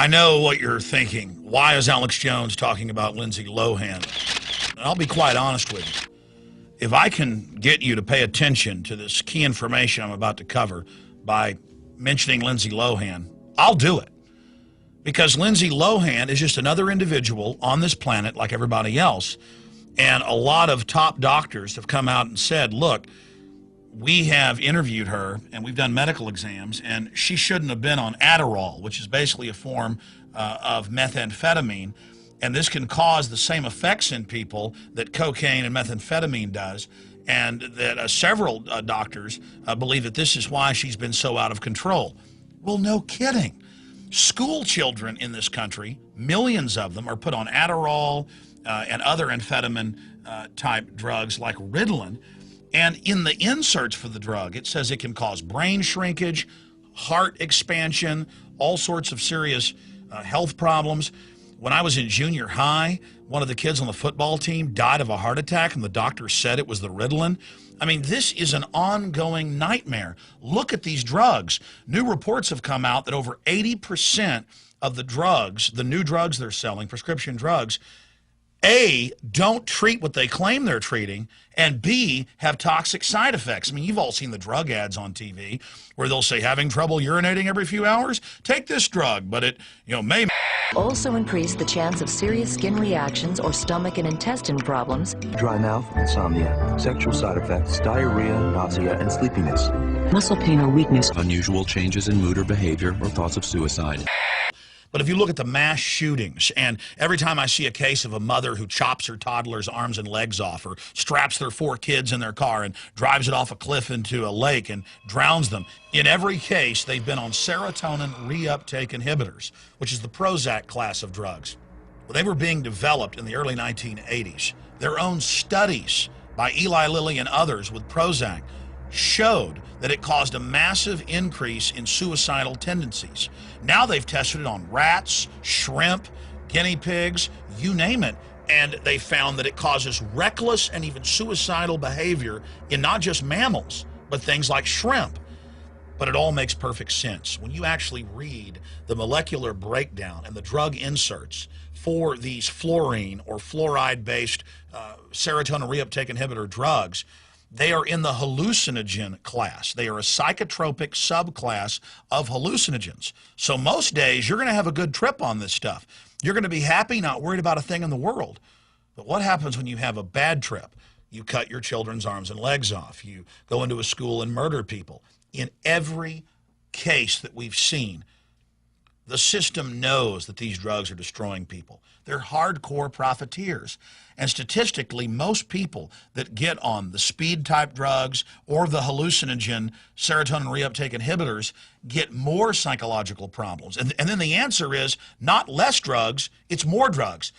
I know what you're thinking. Why is Alex Jones talking about Lindsay Lohan? And I'll be quite honest with you. If I can get you to pay attention to this key information I'm about to cover by mentioning Lindsay Lohan, I'll do it. Because Lindsay Lohan is just another individual on this planet like everybody else. And a lot of top doctors have come out and said, look, we have interviewed her and we've done medical exams, and she shouldn't have been on Adderall, which is basically a form of methamphetamine. And this can cause the same effects in people that cocaine and methamphetamine does. And that several doctors believe that this is why she's been so out of control. Well, no kidding. School children in this country, millions of them, are put on Adderall and other amphetamine type drugs like Ritalin. And in the inserts for the drug, it says it can cause brain shrinkage, heart expansion, all sorts of serious health problems. When I was in junior high, one of the kids on the football team died of a heart attack, and the doctor said it was the Ritalin. I mean, this is an ongoing nightmare. Look at these drugs. New reports have come out that over 80% of the drugs, the new drugs they're selling, prescription drugs, A, don't treat what they claim they're treating, and B, have toxic side effects. I mean, you've all seen the drug ads on TV where they'll say, having trouble urinating every few hours? Take this drug, but it, may also increase the chance of serious skin reactions or stomach and intestine problems, dry mouth, insomnia, sexual side effects, diarrhea, nausea, and sleepiness, muscle pain or weakness, unusual changes in mood or behavior, or thoughts of suicide. But if you look at the mass shootings, and every time I see a case of a mother who chops her toddler's arms and legs off, or straps their 4 kids in their car and drives it off a cliff into a lake and drowns them, in every case they've been on serotonin reuptake inhibitors, which is the Prozac class of drugs. Well, they were being developed in the early 1980s. Their own studies by Eli Lilly and others with Prozac showed that it caused a massive increase in suicidal tendencies. Now they've tested it on rats, shrimp, guinea pigs, you name it, and they found that it causes reckless and even suicidal behavior in not just mammals, but things like shrimp. But it all makes perfect sense. When you actually read the molecular breakdown and the drug inserts for these fluorine or fluoride-based serotonin reuptake inhibitor drugs, they are in the hallucinogen class. They are a psychotropic subclass of hallucinogens. So most days, you're going to have a good trip on this stuff. You're going to be happy, not worried about a thing in the world. But what happens when you have a bad trip? You cut your children's arms and legs off. You go into a school and murder people. In every case that we've seen, the system knows that these drugs are destroying people. They're hardcore profiteers. And statistically, most people that get on the speed-type drugs or the hallucinogen serotonin reuptake inhibitors get more psychological problems. And then the answer is not less drugs, it's more drugs.